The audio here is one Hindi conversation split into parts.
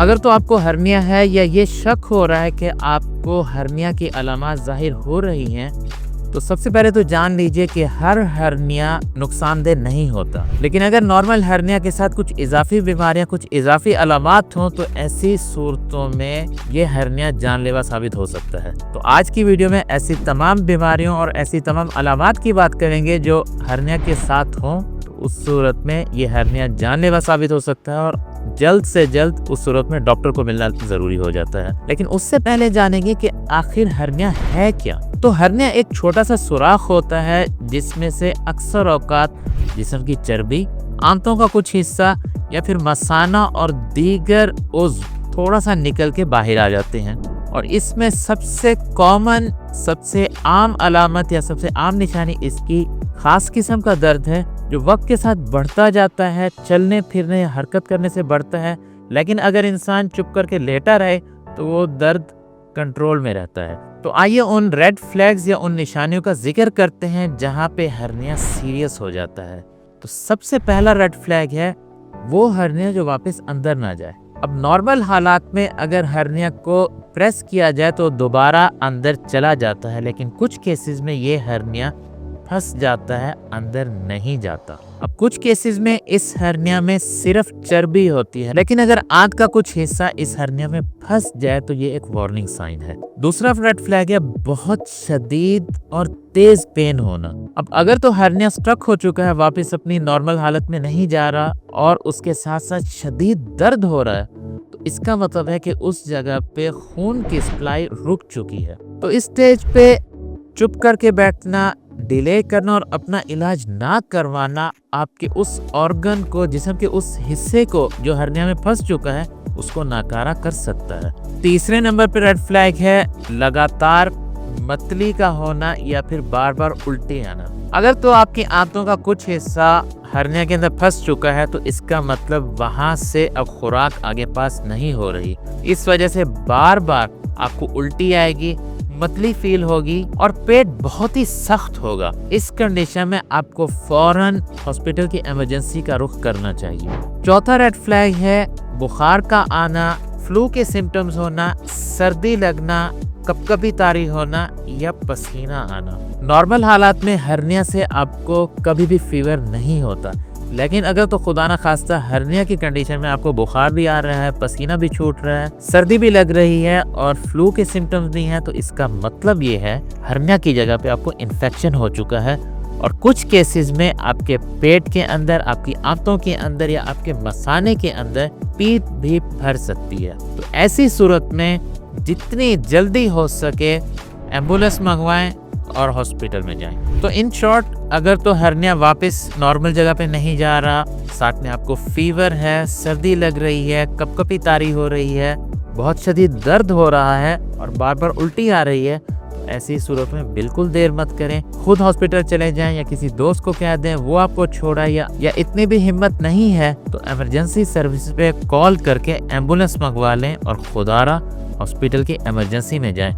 अगर तो आपको हर्निया है या ये शक हो रहा है कि आपको हर्निया की अलामात जाहिर हो रही हैं, तो सबसे पहले तो जान लीजिए कि हर हर्निया नुकसानदेह नहीं होता, लेकिन अगर नॉर्मल हर्निया के साथ कुछ इजाफी बीमारियां, कुछ इजाफी अलामात हों तो ऐसी सूरतों में ये हर्निया जानलेवा साबित हो सकता है। तो आज की वीडियो में ऐसी तमाम बीमारियों और ऐसी तमाम अलामात की बात करेंगे जो हर्निया के साथ हों, तो उस सूरत में ये हर्निया जानलेवा साबित हो सकता है और जल्द से जल्द उस सूरत में डॉक्टर को मिलना जरूरी हो जाता है। लेकिन उससे पहले जानेंगे कि आखिर हर्निया है क्या। तो हर्निया एक छोटा सा सुराख होता है जिसमें से अक्सर औकात जिस्म की चर्बी, आंतों का कुछ हिस्सा या फिर मसाना और दीगर उज़्व थोड़ा सा निकल के बाहर आ जाते हैं। और इसमें सबसे कॉमन, सबसे आम अलामत या सबसे आम निशानी इसकी खास किस्म का दर्द है जो वक्त के साथ बढ़ता जाता है, चलने फिरने या हरकत करने से बढ़ता है। लेकिन अगर इंसान चुप करके लेटा रहे तो वो दर्द कंट्रोल में रहता है। तो आइए उन रेड फ्लैग्स या उन निशानियों का जिक्र करते हैं जहां पे हर्निया सीरियस हो जाता है। तो सबसे पहला रेड फ्लैग है वो हर्निया जो वापस अंदर ना जाए। अब नॉर्मल हालात में अगर हर्निया को प्रेस किया जाए तो दोबारा अंदर चला जाता है, लेकिन कुछ केसेस में ये हर्निया फंस जाता है, अंदर नहीं जाता। अब कुछ केसेस में इस हर्निया में सिर्फ चर्बी होती है, लेकिन अगर आंत का कुछ हिस्सा इस हर्निया में फंस जाए तो ये एक वार्निंग साइन है। दूसरा रेड फ्लैग है बहुत शदीद और तेज पेन होना। अब अगर तो हर्निया स्ट्रक हो चुका है, वापस अपनी नॉर्मल हालत में नहीं जा रहा और उसके साथ साथ शदीद दर्द हो रहा है, तो इसका मतलब है कि उस जगह पे खून की सप्लाई रुक चुकी है। तो इस स्टेज पे चुप करके बैठना, डिले करना और अपना इलाज ना करवाना आपके उस ऑर्गन को, जिस्म के उस हिस्से को जो हर्निया में फंस चुका है, उसको नाकारा कर सकता है। तीसरे नंबर पे रेड फ्लैग है लगातार मतली का होना या फिर बार बार उल्टी आना। अगर तो आपकी आंतों का कुछ हिस्सा हर्निया के अंदर फंस चुका है तो इसका मतलब वहां से अब खुराक आगे पास नहीं हो रही। इस वजह से बार बार आपको उल्टी आएगी, मतली फील होगी और पेट बहुत ही सख्त होगा। इस कंडीशन में आपको फौरन हॉस्पिटल की इमरजेंसी का रुख करना चाहिए। चौथा रेड फ्लैग है बुखार का आना, फ्लू के सिम्टम्स होना, सर्दी लगना, कपकपी तारी होना या पसीना आना। नॉर्मल हालात में हर्निया से आपको कभी भी फीवर नहीं होता, लेकिन अगर तो खुदा ना खास्ता हर्निया की कंडीशन में आपको बुखार भी आ रहा है, पसीना भी छूट रहा है, सर्दी भी लग रही है और फ्लू के सिम्टम्स भी हैं, तो इसका मतलब ये है हर्निया की जगह पे आपको इन्फेक्शन हो चुका है और कुछ केसेस में आपके पेट के अंदर, आपकी आंतों के अंदर या आपके मसाने के अंदर पीत भी भर सकती है। तो ऐसी सूरत में जितनी जल्दी हो सके एम्बुलेंस मंगवाएं और हॉस्पिटल में जाएं। तो इन शॉर्ट, अगर तो हर्निया वापस नॉर्मल जगह पे नहीं जा रहा, साथ में आपको फीवर है, सर्दी लग रही है, कपकपी तारी हो रही है, बहुत शदीद दर्द हो रहा है और बार बार उल्टी आ रही है, तो ऐसी सूरत में बिल्कुल देर मत करें, खुद हॉस्पिटल चले जाएं या किसी दोस्त को कह दें वो आपको छोड़ा, या इतनी भी हिम्मत नहीं है तो इमरजेंसी सर्विस पे कॉल करके एम्बुलेंस मंगवा लें और खुदारा हॉस्पिटल की इमरजेंसी में जाएं,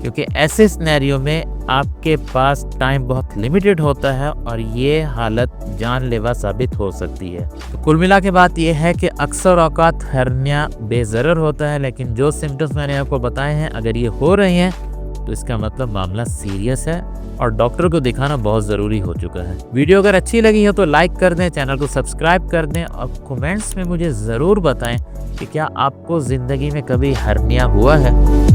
क्योंकि ऐसे सिनेरियो में आपके पास टाइम बहुत लिमिटेड होता है और ये हालत जानलेवा साबित हो सकती है। तो कुल मिला के बात यह है कि अक्सर औकात हर्निया बेज़रर होता है, लेकिन जो सिम्टम्स मैंने आपको बताए हैं अगर ये हो रहे हैं तो इसका मतलब मामला सीरियस है और डॉक्टर को दिखाना बहुत ज़रूरी हो चुका है। वीडियो अगर अच्छी लगी हो तो लाइक कर दें, चैनल को सब्सक्राइब कर दें और कमेंट्स में मुझे ज़रूर बताएं कि क्या आपको ज़िंदगी में कभी हर्निया हुआ है।